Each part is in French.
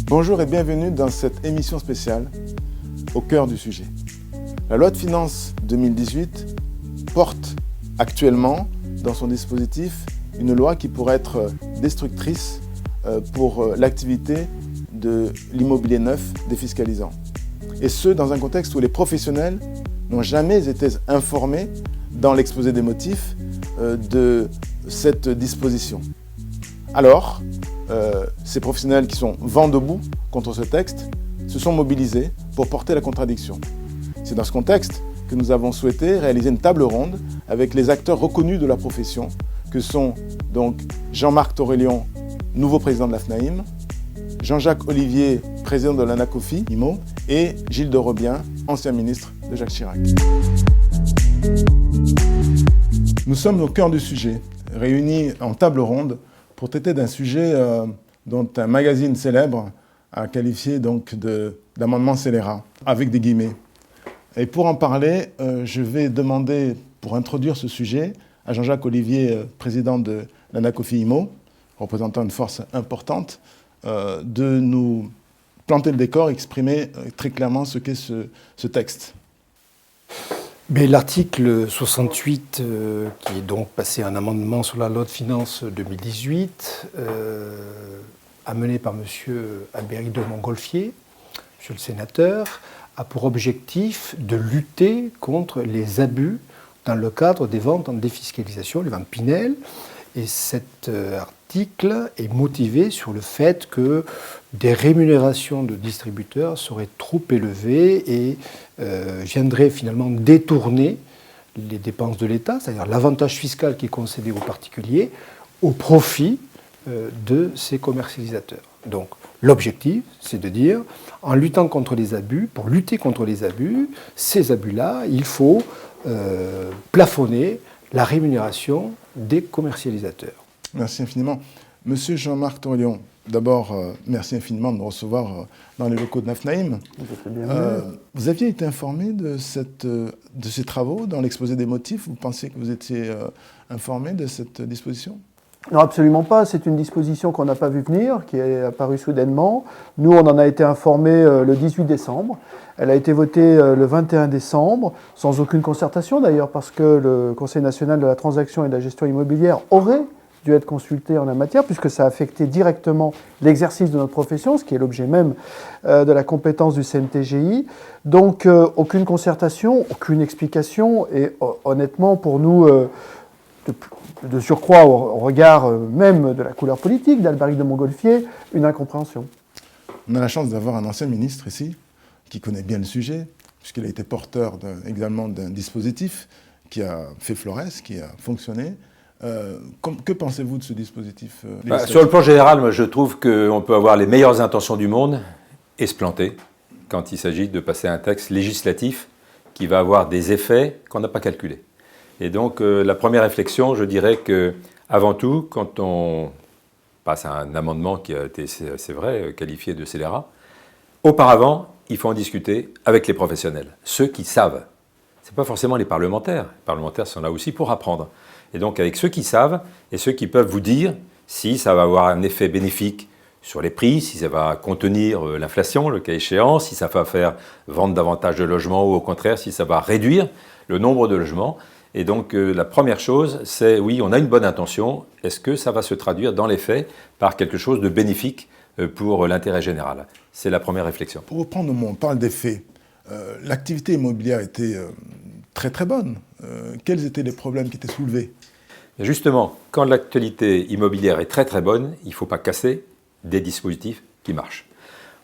Bonjour et bienvenue dans cette émission spéciale au cœur du sujet. La loi de finances 2018 porte actuellement dans son dispositif une loi qui pourrait être destructrice pour l'activité de l'immobilier neuf défiscalisant. Et ce, dans un contexte où les professionnels n'ont jamais été informés dans l'exposé des motifs de cette disposition. Alors, ces professionnels qui sont vent debout contre ce texte se sont mobilisés pour porter la contradiction. C'est dans ce contexte que nous avons souhaité réaliser une table ronde avec les acteurs reconnus de la profession, que sont donc Jean-Marc Torelion, nouveau président de la FNAIM, Jean-Jacques Olivier, président de l'Anacofi, IMO, et Gilles de Robien, ancien ministre de Jacques Chirac. Nous sommes au cœur du sujet, réunis en table ronde pour traiter d'un sujet dont un magazine célèbre a qualifié donc d'amendement scélérat, avec des guillemets. Et pour en parler, je vais demander, pour introduire ce sujet, à Jean-Jacques Olivier, président de l'Anacofi IMO, représentant une force importante, de nous planter le décor, exprimer très clairement ce qu'est ce texte. Mais l'article 68, qui est donc passé un amendement sur la loi de finances 2018, amené par M. Albéric de Montgolfier, M. le sénateur, a pour objectif de lutter contre les abus dans le cadre des ventes en défiscalisation, les ventes Pinel. Et cet article est motivé sur le fait que des rémunérations de distributeurs seraient trop élevées et viendraient finalement détourner les dépenses de l'État, c'est-à-dire l'avantage fiscal qui est concédé aux particuliers, au profit de ces commercialisateurs. Donc l'objectif, c'est de dire, en luttant contre les abus, pour lutter contre les abus, ces abus-là, il faut plafonner la rémunération des commercialisateurs. Merci infiniment. Monsieur Jean-Marc Torelion, d'abord, merci infiniment de me recevoir dans les locaux de la FNAIM. Vous aviez été informé de ces travaux dans l'exposé des motifs? Vous pensiez que vous étiez informé de cette disposition? Non, absolument pas. C'est une disposition qu'on n'a pas vue venir, qui est apparue soudainement. Nous, on en a été informés le 18 décembre. Elle a été votée le 21 décembre, sans aucune concertation d'ailleurs, parce que le Conseil national de la transaction et de la gestion immobilière aurait dû être consulté en la matière, puisque ça affectait directement l'exercice de notre profession, ce qui est l'objet même de la compétence du CNTGI. Donc, aucune concertation, aucune explication, et honnêtement, pour nous, de surcroît au regard même de la couleur politique d'Albéric de Montgolfier, une incompréhension. On a la chance d'avoir un ancien ministre ici, qui connaît bien le sujet, puisqu'il a été porteur également d'un dispositif qui a fait florès, qui a fonctionné. Que pensez-vous de ce dispositif Sur le plan général, moi, je trouve qu'on peut avoir les meilleures intentions du monde et se planter quand il s'agit de passer un texte législatif qui va avoir des effets qu'on n'a pas calculés. Et donc, la première réflexion, je dirais qu'avant tout, quand on passe à un amendement qui a été, c'est vrai, qualifié de scélérat, auparavant, il faut en discuter avec les professionnels, ceux qui savent. Ce n'est pas forcément les parlementaires. Les parlementaires sont là aussi pour apprendre. Et donc, avec ceux qui savent et ceux qui peuvent vous dire si ça va avoir un effet bénéfique sur les prix, si ça va contenir l'inflation, le cas échéant, si ça va faire vendre davantage de logements ou au contraire, si ça va réduire le nombre de logements. Et donc, la première chose, c'est, oui, on a une bonne intention. Est-ce que ça va se traduire dans les faits par quelque chose de bénéfique pour l'intérêt général? C'est la première réflexion. Pour reprendre le mot, on parle des faits. L'activité immobilière était très très bonne. Quels étaient les problèmes qui étaient soulevés? Justement, quand l'actualité immobilière est très très bonne, il ne faut pas casser des dispositifs qui marchent.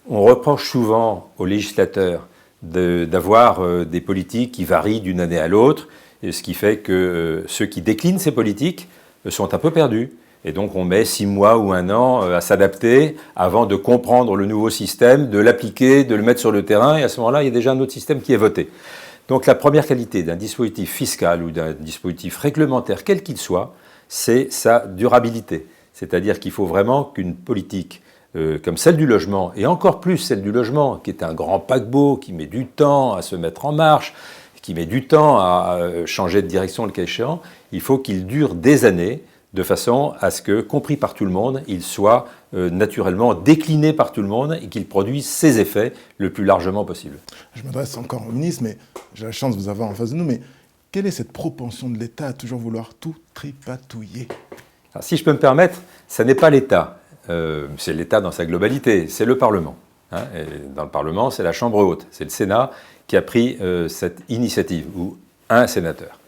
On reproche souvent aux législateurs d'avoir des politiques qui varient d'une année à l'autre, ce qui fait que ceux qui déclinent ces politiques sont un peu perdus. Et donc on met 6 mois ou 1 an à s'adapter avant de comprendre le nouveau système, de l'appliquer, de le mettre sur le terrain, et à ce moment-là, il y a déjà un autre système qui est voté. Donc la première qualité d'un dispositif fiscal ou d'un dispositif réglementaire, quel qu'il soit, c'est sa durabilité. C'est-à-dire qu'il faut vraiment qu'une politique comme celle du logement, et encore plus celle du logement, qui est un grand paquebot, qui met du temps à se mettre en marche, qui met du temps à changer de direction le cas échéant, il faut qu'il dure des années de façon à ce que, compris par tout le monde, il soit naturellement décliné par tout le monde et qu'il produise ses effets le plus largement possible. Je m'adresse encore au ministre, mais j'ai la chance de vous avoir en face de nous, mais quelle est cette propension de l'État à toujours vouloir tout tripatouiller? Alors, si je peux me permettre, ce n'est pas l'État, c'est l'État dans sa globalité, c'est le Parlement. Hein, et dans le Parlement, c'est la Chambre haute, c'est le Sénat qui a pris cette initiative, ou un sénateur.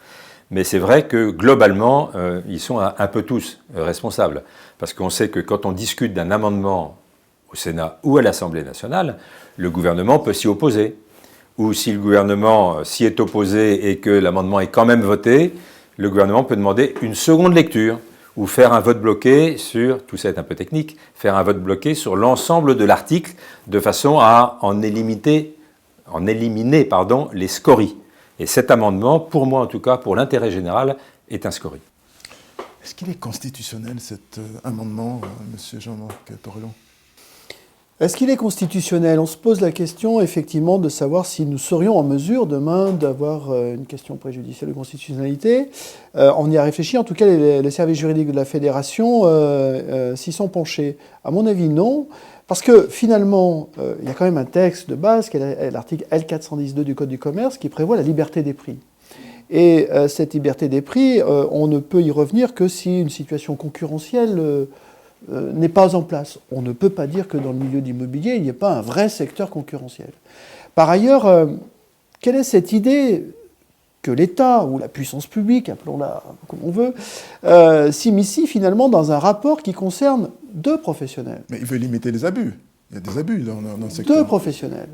Mais c'est vrai que globalement, ils sont un peu tous responsables. Parce qu'on sait que quand on discute d'un amendement au Sénat ou à l'Assemblée nationale, le gouvernement peut s'y opposer. Ou si le gouvernement s'y est opposé et que l'amendement est quand même voté, le gouvernement peut demander une seconde lecture ou faire un vote bloqué sur, tout ça est un peu technique, faire un vote bloqué sur l'ensemble de l'article de façon à en éliminer les scories. Et cet amendement, pour moi en tout cas, pour l'intérêt général, est un scorie. Est-ce qu'il est constitutionnel cet amendement, M. Jean-Marc Torillon? Est-ce qu'il est constitutionnel? On se pose la question effectivement de savoir si nous serions en mesure demain d'avoir une question préjudicielle de constitutionnalité. On y a réfléchi, en tout cas les services juridiques de la Fédération s'y sont penchés. À mon avis, non. Parce que finalement, il y a quand même un texte de base, qui est l'article L412 du Code du commerce, qui prévoit la liberté des prix. Et cette liberté des prix, on ne peut y revenir que si une situation concurrentielle n'est pas en place. On ne peut pas dire que dans le milieu de l'immobilier, il n'y ait pas un vrai secteur concurrentiel. Par ailleurs, quelle est cette idée que l'État, ou la puissance publique, appelons-la comme on veut, s'immisce finalement dans un rapport qui concerne deux professionnels? Mais il veut limiter les abus. Il y a des abus dans le secteur. Deux professionnels.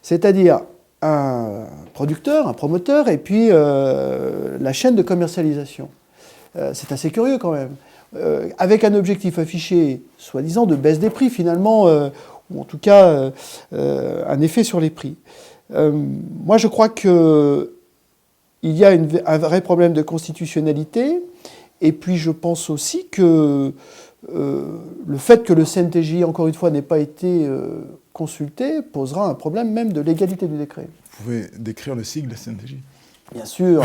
C'est-à-dire un producteur, un promoteur, et puis la chaîne de commercialisation. C'est assez curieux quand même. Avec un objectif affiché, soi-disant, de baisse des prix finalement, ou en tout cas un effet sur les prix. Moi je crois qu'il y a un vrai problème de constitutionnalité, et puis je pense aussi que le fait que le CNTJ, encore une fois, n'ait pas été consulté, posera un problème même de légalité du décret. Vous pouvez décrire le sigle CNTJ? Bien sûr,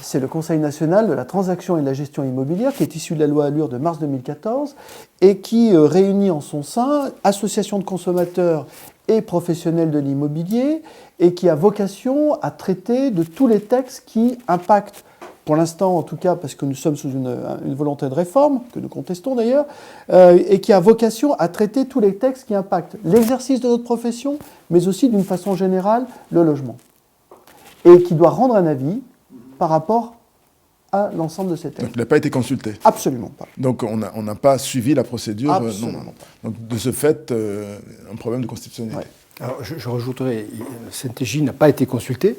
c'est le Conseil national de la transaction et de la gestion immobilière qui est issu de la loi Allure de mars 2014 et qui réunit en son sein associations de consommateurs et professionnels de l'immobilier et qui a vocation à traiter de tous les textes qui impactent, pour l'instant en tout cas parce que nous sommes sous une volonté de réforme, que nous contestons d'ailleurs, et qui a vocation à traiter tous les textes qui impactent l'exercice de notre profession, mais aussi d'une façon générale le logement. Et qui doit rendre un avis par rapport à l'ensemble de ces textes. Donc il n'a pas été consulté? Absolument pas. Donc on n'a pas suivi la procédure? Absolument non. Donc de ce fait, un problème de constitutionnalité. Ouais. Alors je rajouterai, le CNTJ n'a pas été consulté,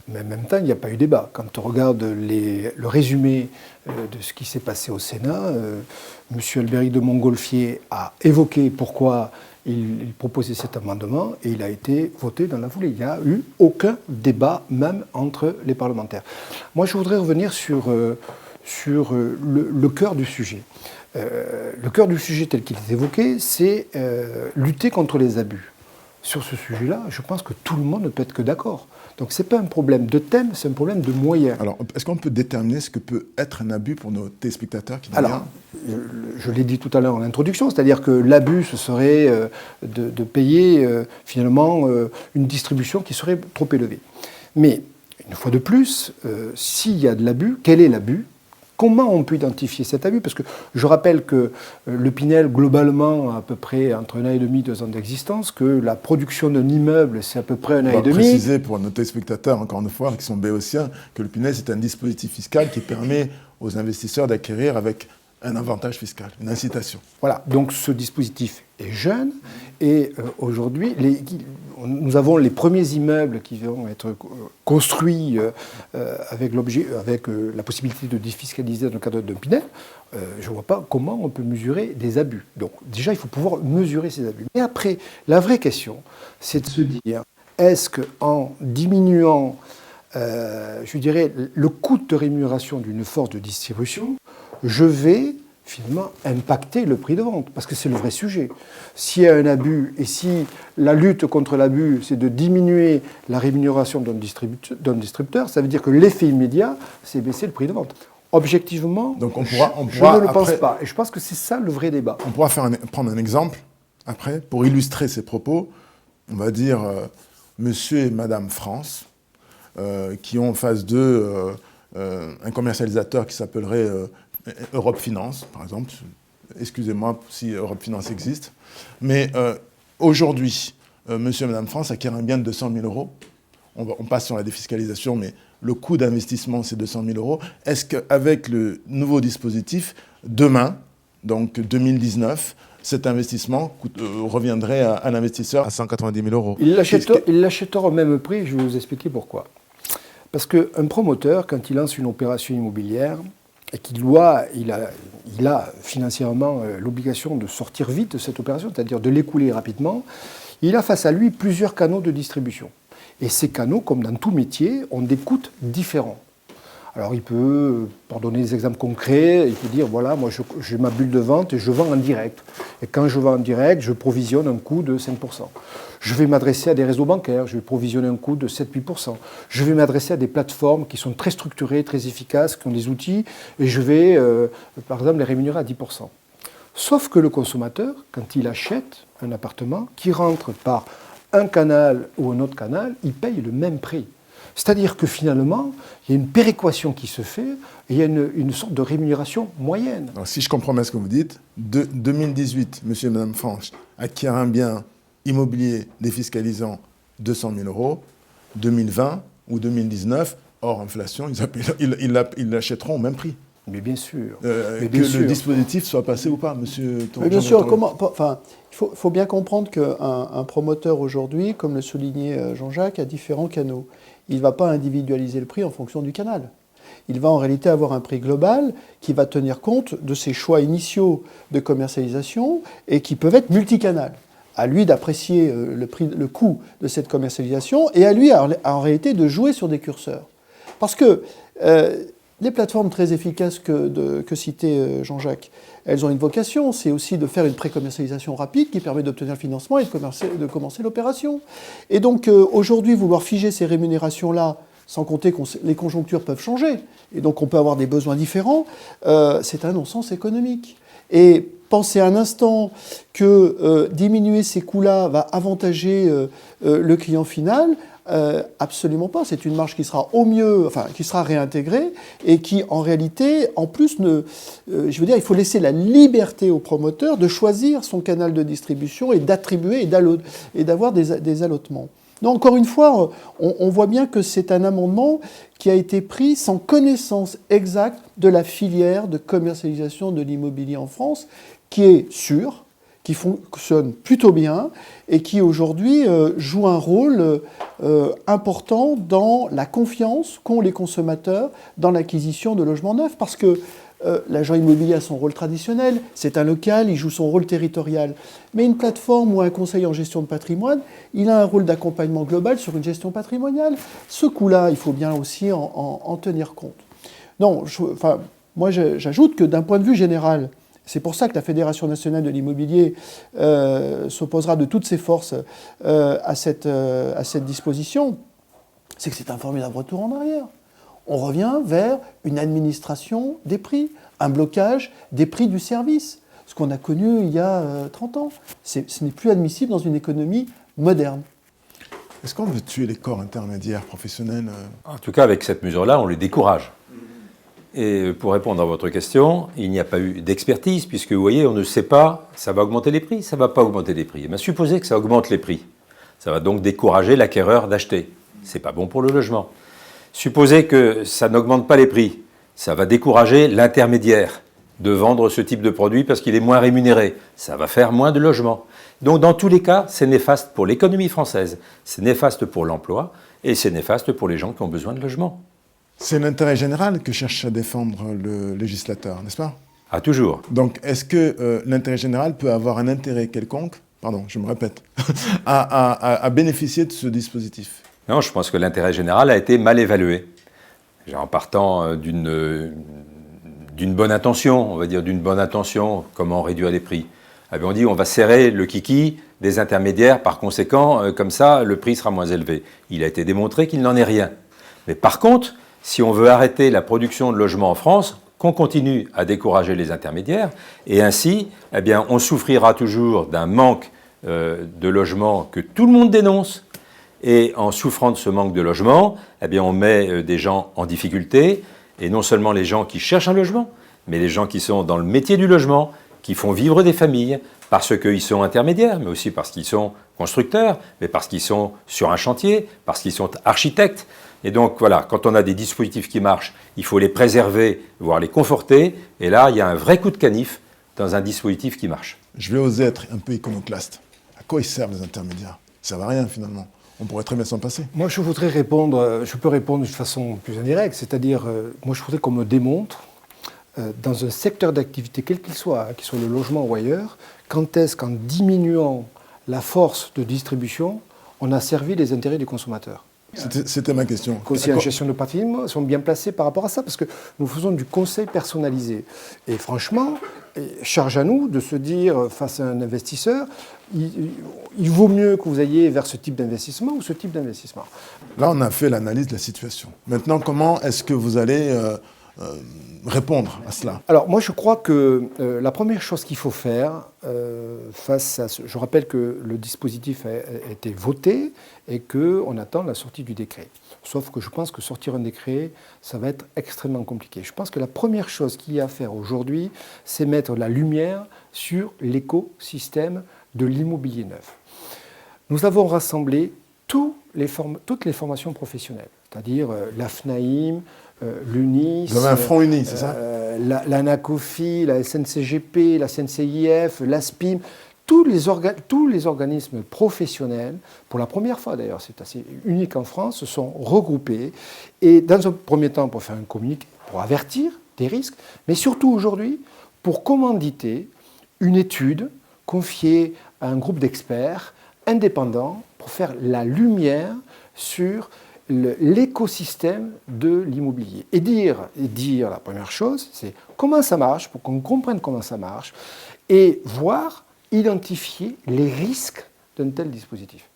mais en même temps, il n'y a pas eu débat. Quand on regarde le résumé de ce qui s'est passé au Sénat, M. Albéric de Montgolfier a évoqué pourquoi il proposait cet amendement et il a été voté dans la foulée. Il n'y a eu aucun débat, même entre les parlementaires. Moi, je voudrais revenir sur le cœur du sujet. Le cœur du sujet tel qu'il est évoqué, c'est lutter contre les abus. Sur ce sujet-là, je pense que tout le monde ne peut être que d'accord. Donc ce n'est pas un problème de thème, c'est un problème de moyens. Alors, est-ce qu'on peut déterminer ce que peut être un abus pour nos téléspectateurs qui Alors, je l'ai dit tout à l'heure en introduction, c'est-à-dire que l'abus, ce serait de payer finalement une distribution qui serait trop élevée. Mais, une fois de plus, s'il y a de l'abus, quel est l'abus ? Comment on peut identifier cet abus? Parce que je rappelle que le Pinel, globalement, a à peu près entre 1 an et demi, 2 ans d'existence, que la production d'un immeuble, c'est à peu près 1 an et demi. On va préciser pour nos téléspectateurs, encore une fois, qui sont béotiens, que le Pinel, c'est un dispositif fiscal qui permet aux investisseurs d'acquérir avec un avantage fiscal, une incitation. Voilà, donc ce dispositif est jeune et aujourd'hui, nous avons les premiers immeubles qui vont être construits avec la possibilité de défiscaliser dans le cadre d'un Pinel. Je ne vois pas comment on peut mesurer des abus. Donc déjà, il faut pouvoir mesurer ces abus. Mais après, la vraie question, c'est de se dire, est-ce qu'en diminuant, je dirais, le coût de rémunération d'une force de distribution, je vais finalement impacter le prix de vente, parce que c'est le vrai sujet. S'il y a un abus, et si la lutte contre l'abus, c'est de diminuer la rémunération d'un distributeur, ça veut dire que l'effet immédiat, c'est baisser le prix de vente. Objectivement, Donc on je pourra ne le pense après- pas. Et je pense que c'est ça le vrai débat. On pourra prendre un exemple, après, pour illustrer ces propos. On va dire Monsieur et Madame France, qui ont en face d'eux un commercialisateur qui s'appellerait Europe Finance, par exemple. Excusez-moi si Europe Finance existe. Mais aujourd'hui, Monsieur et Madame France acquièrent un bien de 200 000 euros. On passe sur la défiscalisation, mais le coût d'investissement, c'est 200 000 euros. Est-ce qu'avec le nouveau dispositif, demain, donc 2019, cet investissement reviendrait à l'investisseur à 190 000 euros? Il l'achètera au même prix, je vais vous expliquer pourquoi. Parce qu'un promoteur, quand il lance une opération immobilière, et il a financièrement l'obligation de sortir vite de cette opération, c'est-à-dire de l'écouler rapidement, il a face à lui plusieurs canaux de distribution. Et ces canaux, comme dans tout métier, ont des coûts différents. Alors il peut, pour donner des exemples concrets, il peut dire, voilà, moi j'ai ma bulle de vente et je vends en direct. Et quand je vends en direct, je provisionne un coût de 5%. Je vais m'adresser à des réseaux bancaires, je vais provisionner un coût de 7-8%. Je vais m'adresser à des plateformes qui sont très structurées, très efficaces, qui ont des outils, et je vais, par exemple, les rémunérer à 10%. Sauf que le consommateur, quand il achète un appartement, qui rentre par un canal ou un autre canal, il paye le même prix. C'est-à-dire que finalement, il y a une péréquation qui se fait et il y a une sorte de rémunération moyenne. Alors, si je comprends bien ce que vous dites, 2018, Monsieur et Madame France acquièrent un bien immobilier défiscalisant 200 000 euros. 2020 ou 2019, hors inflation, ils l'achèteront au même prix. Mais bien sûr. Le dispositif soit passé ou pas, Monsieur Mais bien sûr, il faut bien comprendre qu'un promoteur aujourd'hui, comme le soulignait Jean-Jacques, a différents canaux. Il ne va pas individualiser le prix en fonction du canal. Il va en réalité avoir un prix global qui va tenir compte de ses choix initiaux de commercialisation et qui peuvent être multicanal. À lui d'apprécier le coût de cette commercialisation et à lui en réalité de jouer sur des curseurs. Parce que les plateformes très efficaces que citait Jean-Jacques, elles ont une vocation, c'est aussi de faire une pré-commercialisation rapide qui permet d'obtenir le financement et de commencer l'opération. Et donc aujourd'hui, vouloir figer ces rémunérations-là, sans compter que les conjonctures peuvent changer, et donc on peut avoir des besoins différents, c'est un non-sens économique. Et penser un instant que diminuer ces coûts-là va avantager le client final, absolument pas. C'est une marge qui sera au mieux, qui sera réintégrée et qui, en réalité, en plus, il faut laisser la liberté au promoteur de choisir son canal de distribution et d'attribuer et d'avoir des allotements. Donc, encore une fois, on voit bien que c'est un amendement qui a été pris sans connaissance exacte de la filière de commercialisation de l'immobilier en France, qui est sûre, qui fonctionne plutôt bien et qui aujourd'hui joue un rôle important dans la confiance qu'ont les consommateurs dans l'acquisition de logements neufs. Parce que l'agent immobilier a son rôle traditionnel, c'est un local, il joue son rôle territorial. Mais une plateforme ou un conseil en gestion de patrimoine, il a un rôle d'accompagnement global sur une gestion patrimoniale. Ce coût-là, il faut bien aussi en tenir compte. Non, moi j'ajoute que d'un point de vue général, c'est pour ça que la Fédération nationale de l'immobilier s'opposera de toutes ses forces à cette disposition, c'est que c'est un formidable retour en arrière. On revient vers une administration des prix, un blocage des prix du service, ce qu'on a connu il y a 30 ans. Ce n'est plus admissible dans une économie moderne. Est-ce qu'on veut tuer les corps intermédiaires professionnels? En tout cas, avec cette mesure-là, on les décourage. Et pour répondre à votre question, il n'y a pas eu d'expertise, puisque vous voyez, on ne sait pas, ça va augmenter les prix, ça ne va pas augmenter les prix. Mais supposez que ça augmente les prix. Ça va donc décourager l'acquéreur d'acheter. Ce n'est pas bon pour le logement. Supposez que ça n'augmente pas les prix. Ça va décourager l'intermédiaire de vendre ce type de produit parce qu'il est moins rémunéré. Ça va faire moins de logements. Donc dans tous les cas, c'est néfaste pour l'économie française, c'est néfaste pour l'emploi et c'est néfaste pour les gens qui ont besoin de logements. C'est l'intérêt général que cherche à défendre le législateur, n'est-ce pas? Ah, toujours. Donc, est-ce que l'intérêt général peut avoir un intérêt quelconque, pardon, je me répète, à bénéficier de ce dispositif? Non, je pense que l'intérêt général a été mal évalué. En partant d'une bonne intention, on va dire d'une bonne intention, comment réduire les prix. On dit on va serrer le kiki des intermédiaires, par conséquent, comme ça, le prix sera moins élevé. Il a été démontré qu'il n'en est rien. Mais par contre, si on veut arrêter la production de logements en France, qu'on continue à décourager les intermédiaires, et ainsi, eh bien, on souffrira toujours d'un manque de logement que tout le monde dénonce, et en souffrant de ce manque de logement, eh bien, on met des gens en difficulté, et non seulement les gens qui cherchent un logement, mais les gens qui sont dans le métier du logement, qui font vivre des familles, parce qu'ils sont intermédiaires, mais aussi parce qu'ils sont constructeurs, mais parce qu'ils sont sur un chantier, parce qu'ils sont architectes. Et donc voilà, quand on a des dispositifs qui marchent, il faut les préserver, voire les conforter, et là, il y a un vrai coup de canif dans un dispositif qui marche. Je vais oser être un peu iconoclaste. À quoi ils servent les intermédiaires? Ça ne sert à rien finalement. On pourrait très bien s'en passer. Moi, je voudrais répondre, je peux répondre de façon plus indirecte, c'est-à-dire, moi, je voudrais qu'on me démontre, dans un secteur d'activité, quel qu'il soit le logement ou ailleurs, quand est-ce qu'en diminuant la force de distribution, on a servi les intérêts du consommateur. C'était ma question. Les conseillers en gestion de patrimoine sont bien placés par rapport à ça, parce que nous faisons du conseil personnalisé. Et franchement, charge à nous de se dire, face à un investisseur, il vaut mieux que vous ayez vers ce type d'investissement ou ce type d'investissement. Là, on a fait l'analyse de la situation. Maintenant, comment est-ce que vous allez répondre à cela? Alors moi je crois que la première chose qu'il faut faire face à je rappelle que le dispositif a été voté et qu'on attend la sortie du décret. Sauf que je pense que sortir un décret, ça va être extrêmement compliqué. Je pense que la première chose qu'il y a à faire aujourd'hui, c'est mettre la lumière sur l'écosystème de l'immobilier neuf. Nous avons rassemblé toutes les formations professionnelles, c'est-à-dire la FNAIM, l'UNIS, vous avez un front uni, c'est ça? l'ANACOFI, la SNCGP, la CNCIF, l'ASPIM, tous les organismes professionnels, pour la première fois d'ailleurs, c'est assez unique en France, se sont regroupés et dans un premier temps pour faire un communiqué, pour avertir des risques, mais surtout aujourd'hui pour commanditer une étude confiée à un groupe d'experts indépendants pour faire la lumière sur l'écosystème de l'immobilier. Et dire la première chose, c'est comment ça marche, pour qu'on comprenne comment ça marche, et voir, identifier les risques d'un tel dispositif.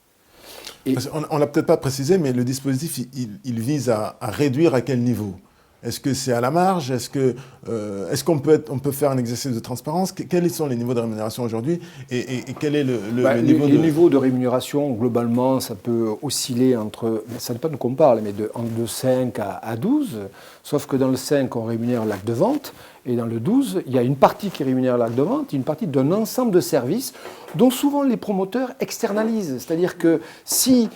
On ne l'a peut-être pas précisé, mais le dispositif, il vise à réduire à quel niveau? Est-ce que c'est à la marge? Est-ce qu'on peut faire un exercice de transparence? Quels sont les niveaux de rémunération aujourd'hui et quel est le niveau les niveaux de rémunération, globalement, ça peut osciller entre, ça dépend de quoi on parle, mais de 5 à 12, sauf que dans le 5, on rémunère l'acte de vente, et dans le 12, il y a une partie qui rémunère l'acte de vente, une partie d'un ensemble de services dont souvent les promoteurs externalisent. C'est-à-dire que si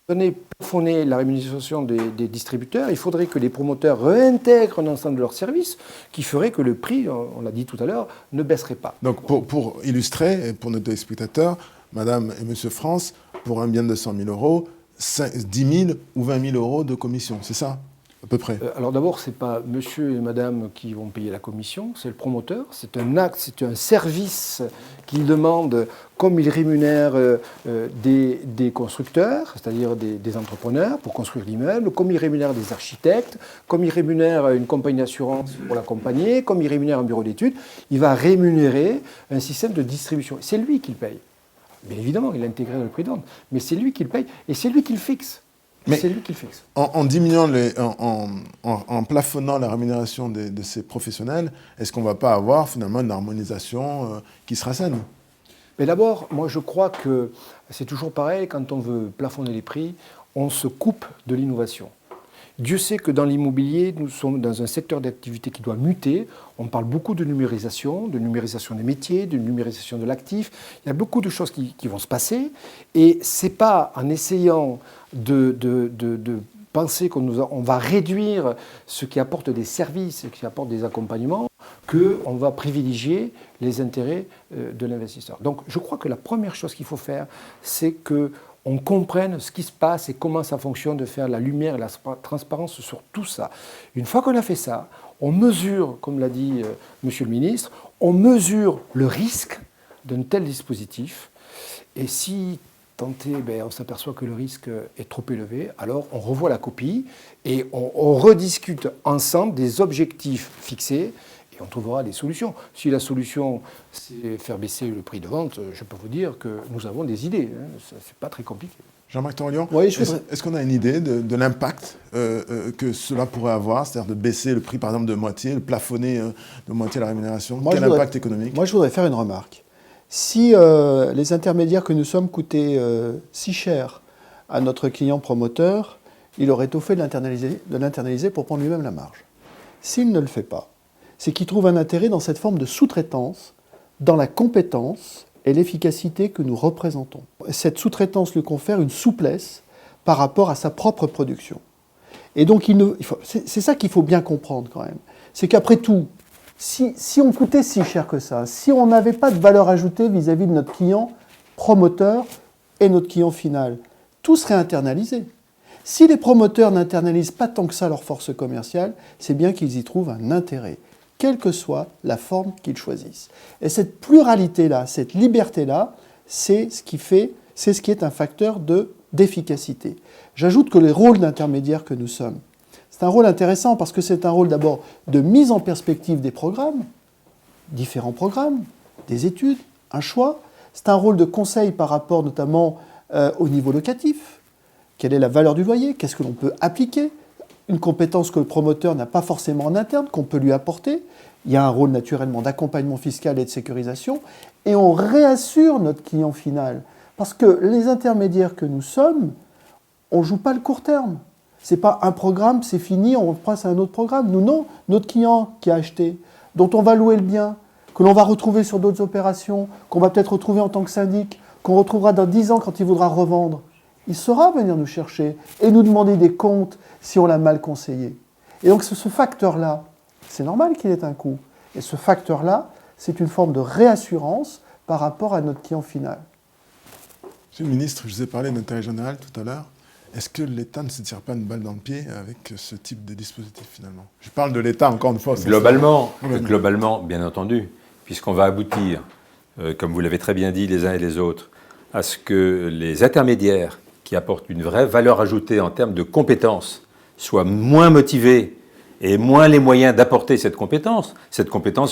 donner plafonner la rémunération des distributeurs, il faudrait que les promoteurs réintègrent un ensemble de leurs services qui ferait que le prix, on l'a dit tout à l'heure, ne baisserait pas. Donc pour illustrer, et pour nos téléspectateurs, Madame et Monsieur France, pour un bien de 100 000 euros, 10 000 ou 20 000 euros de commission, c'est ça à peu près? Alors d'abord, ce n'est pas monsieur et madame qui vont payer la commission, c'est le promoteur. C'est un acte, c'est un service qu'il demande, comme il rémunère des constructeurs, c'est-à-dire des entrepreneurs pour construire l'immeuble, comme il rémunère des architectes, comme il rémunère une compagnie d'assurance pour l'accompagner, comme il rémunère un bureau d'études, il va rémunérer un système de distribution. C'est lui qui le paye. Bien évidemment, il est intégré dans le prix de vente, mais c'est lui qui le paye et c'est lui qui le fixe. Mais c'est lui qui le fixe. En diminuant, en plafonnant la rémunération de ces professionnels, est-ce qu'on ne va pas avoir finalement une harmonisation qui sera saine? Mais d'abord, moi je crois que c'est toujours pareil, quand on veut plafonner les prix, on se coupe de l'innovation. Dieu sait que dans l'immobilier, nous sommes dans un secteur d'activité qui doit muter. On parle beaucoup de numérisation des métiers, de numérisation de l'actif. Il y a beaucoup de choses qui vont se passer. Et ce n'est pas en essayant de penser qu'on va réduire ce qui apporte des services, ce qui apporte des accompagnements, qu'on va privilégier les intérêts de l'investisseur. Donc je crois que la première chose qu'il faut faire, c'est qu'on comprenne ce qui se passe et comment ça fonctionne, de faire la lumière et la transparence sur tout ça. Une fois qu'on a fait ça, on mesure, comme l'a dit Monsieur le ministre, on mesure le risque d'un tel dispositif. Et si on s'aperçoit que le risque est trop élevé, alors on revoit la copie et on rediscute ensemble des objectifs fixés et on trouvera des solutions. Si la solution, c'est faire baisser le prix de vente, je peux vous dire que nous avons des idées. Ce n'est pas très compliqué. Jean-Marc Torlion, Oui, est-ce qu'on a une idée de l'impact que cela pourrait avoir, c'est-à-dire de baisser le prix par exemple de moitié, de plafonner de moitié la rémunération? Quel impact économique? Moi, je voudrais faire une remarque. Si les intermédiaires que nous sommes coûtaient si cher à notre client promoteur, il aurait tout fait de l'internaliser pour prendre lui-même la marge. S'il ne le fait pas, c'est qu'il trouve un intérêt dans cette forme de sous-traitance, dans la compétence et l'efficacité que nous représentons. Cette sous-traitance lui confère une souplesse par rapport à sa propre production. Et donc, c'est ça qu'il faut bien comprendre quand même. C'est qu'après tout, si on coûtait si cher que ça, si on n'avait pas de valeur ajoutée vis-à-vis de notre client promoteur et notre client final, tout serait internalisé. Si les promoteurs n'internalisent pas tant que ça leur force commerciale, c'est bien qu'ils y trouvent un intérêt, quelle que soit la forme qu'ils choisissent. Et cette pluralité-là, cette liberté-là, c'est ce qui est un facteur d'efficacité. J'ajoute que les rôles d'intermédiaires que nous sommes, c'est un rôle intéressant parce que c'est un rôle d'abord de mise en perspective des programmes, différents programmes, des études, un choix. C'est un rôle de conseil par rapport notamment au niveau locatif. Quelle est la valeur du loyer? Qu'est-ce que l'on peut appliquer? Une compétence que le promoteur n'a pas forcément en interne, qu'on peut lui apporter. Il y a un rôle naturellement d'accompagnement fiscal et de sécurisation. Et on réassure notre client final. Parce que les intermédiaires que nous sommes, on ne joue pas le court terme. Ce n'est pas un programme, c'est fini, on passe à un autre programme. Nous, non. Notre client qui a acheté, dont on va louer le bien, que l'on va retrouver sur d'autres opérations, qu'on va peut-être retrouver en tant que syndic, qu'on retrouvera dans 10 ans quand il voudra revendre, il saura venir nous chercher et nous demander des comptes si on l'a mal conseillé. Et donc ce facteur-là, c'est normal qu'il ait un coût. Et ce facteur-là, c'est une forme de réassurance par rapport à notre client final. Monsieur le ministre, je vous ai parlé d'intérêt général tout à l'heure. Est-ce que l'État ne se tire pas une balle dans le pied avec ce type de dispositif finalement? Je parle de l'État encore une fois. Globalement, bien entendu, puisqu'on va aboutir, comme vous l'avez très bien dit les uns et les autres, à ce que les intermédiaires qui apportent une vraie valeur ajoutée en termes de compétences soient moins motivés et moins les moyens d'apporter cette compétence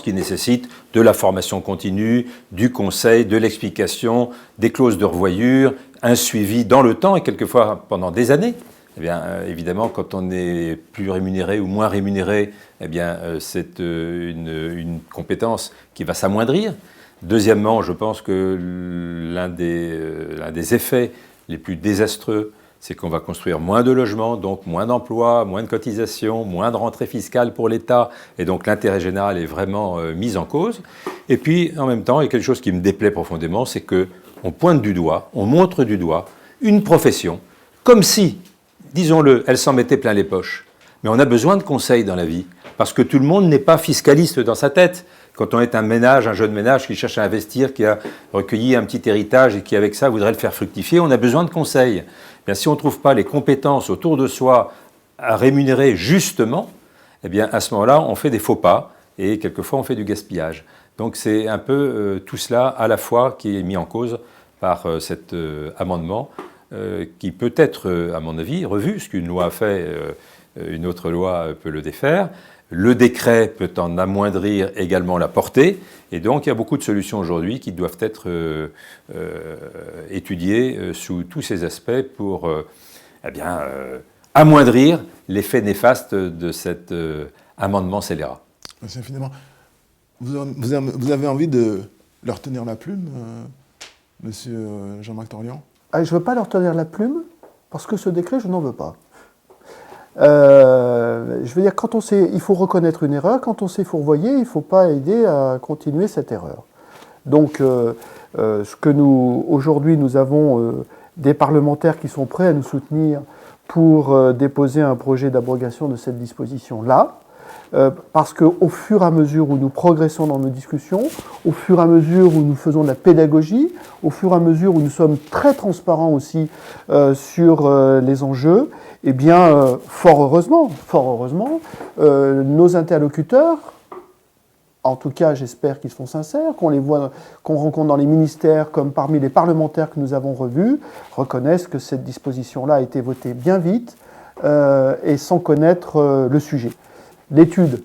qui nécessite de la formation continue, du conseil, de l'explication, des clauses de revoyure, un suivi dans le temps et quelquefois pendant des années. Eh bien, évidemment, quand on est plus rémunéré ou moins rémunéré, eh bien, c'est une compétence qui va s'amoindrir. Deuxièmement, je pense que l'un des effets les plus désastreux, c'est qu'on va construire moins de logements, donc moins d'emplois, moins de cotisations, moins de rentrées fiscales pour l'État, et donc l'intérêt général est vraiment mis en cause. Et puis, en même temps, il y a quelque chose qui me déplaît profondément, c'est qu'on pointe du doigt, on montre du doigt une profession, comme si, disons-le, elle s'en mettait plein les poches. Mais on a besoin de conseils dans la vie, parce que tout le monde n'est pas fiscaliste dans sa tête. Quand on est un ménage, un jeune ménage qui cherche à investir, qui a recueilli un petit héritage et qui, avec ça, voudrait le faire fructifier, on a besoin de conseils. Bien, si on ne trouve pas les compétences autour de soi à rémunérer justement, eh bien, à ce moment-là, on fait des faux pas et quelquefois, on fait du gaspillage. Donc, c'est un peu tout cela à la fois qui est mis en cause par cet amendement qui peut être, à mon avis, revu. Ce qu'une loi a fait, une autre loi peut le défaire. Le décret peut en amoindrir également la portée. Et donc, il y a beaucoup de solutions aujourd'hui qui doivent être étudiées sous tous ces aspects pour amoindrir l'effet néfaste de cet amendement scélérat. Merci infiniment. Vous avez envie de leur tenir la plume, monsieur Jean-Marc Torlion? Je ne veux pas leur tenir la plume, parce que ce décret, je n'en veux pas. Je veux dire, il faut reconnaître une erreur, quand on s'est fourvoyé, il ne faut pas aider à continuer cette erreur. Donc, aujourd'hui, nous avons des parlementaires qui sont prêts à nous soutenir pour déposer un projet d'abrogation de cette disposition-là, parce qu'au fur et à mesure où nous progressons dans nos discussions, au fur et à mesure où nous faisons de la pédagogie, au fur et à mesure où nous sommes très transparents aussi sur les enjeux, eh bien, fort heureusement, nos interlocuteurs, en tout cas j'espère qu'ils sont sincères, qu'on les voit, qu'on rencontre dans les ministères comme parmi les parlementaires que nous avons revus, reconnaissent que cette disposition-là a été votée bien vite et sans connaître le sujet. L'étude.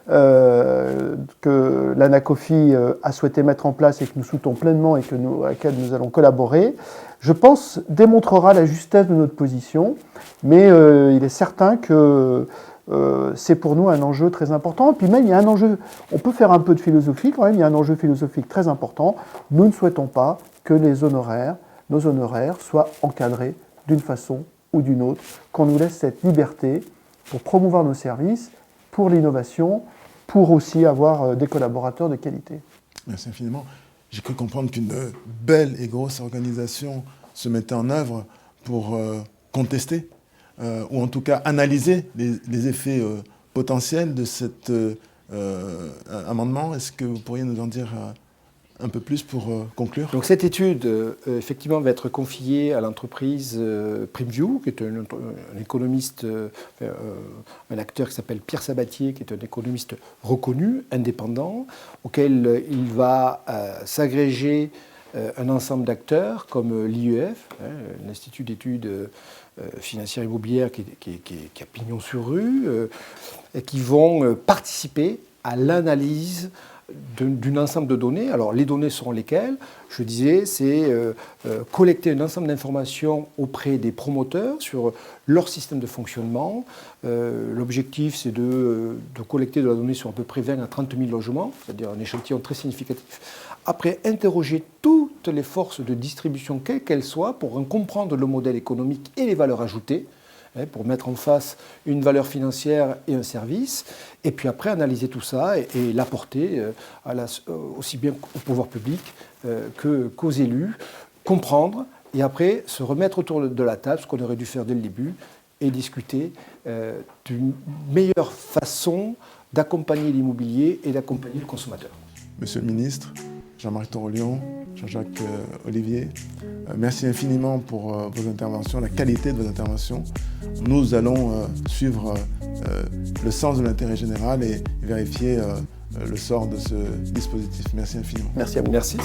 que l'Anacofi a souhaité mettre en place et que nous soutenons pleinement et à laquelle nous allons collaborer, je pense, démontrera la justesse de notre position, mais il est certain que c'est pour nous un enjeu très important. Et puis même, il y a un enjeu, on peut faire un peu de philosophie quand même, il y a un enjeu philosophique très important. Nous ne souhaitons pas que nos honoraires soient encadrés d'une façon ou d'une autre, qu'on nous laisse cette liberté pour promouvoir nos services, pour l'innovation, pour aussi avoir des collaborateurs de qualité. Merci infiniment. J'ai cru comprendre qu'une belle et grosse organisation se mettait en œuvre pour contester, ou en tout cas analyser les effets potentiels de cet amendement. Est-ce que vous pourriez nous en dire un peu plus pour conclure? Donc cette étude, effectivement, va être confiée à l'entreprise PrimeView, qui est un économiste, un acteur qui s'appelle Pierre Sabatier, qui est un économiste reconnu, indépendant, auquel il va s'agréger un ensemble d'acteurs comme l'IEF, l'Institut d'études financières immobilières qui a pignon sur rue, et qui vont participer à l'analyse d'un ensemble de données. Alors les données seront lesquelles? Je disais, c'est collecter un ensemble d'informations auprès des promoteurs sur leur système de fonctionnement. L'objectif, c'est de collecter de la donnée sur à peu près 20 à 30 000 logements, c'est-à-dire un échantillon très significatif. Après, interroger toutes les forces de distribution, quelles qu'elles soient, pour en comprendre le modèle économique et les valeurs ajoutées, pour mettre en face une valeur financière et un service, et puis après analyser tout ça et l'apporter aussi bien au pouvoir public qu'aux élus, comprendre, et après se remettre autour de la table, ce qu'on aurait dû faire dès le début, et discuter d'une meilleure façon d'accompagner l'immobilier et d'accompagner le consommateur. Monsieur le ministre, Jean-Marc Torolion, Jean-Jacques Olivier, merci infiniment pour vos interventions, la qualité de vos interventions. Nous allons suivre le sens de l'intérêt général et vérifier le sort de ce dispositif. Merci infiniment. Merci à vous. Merci.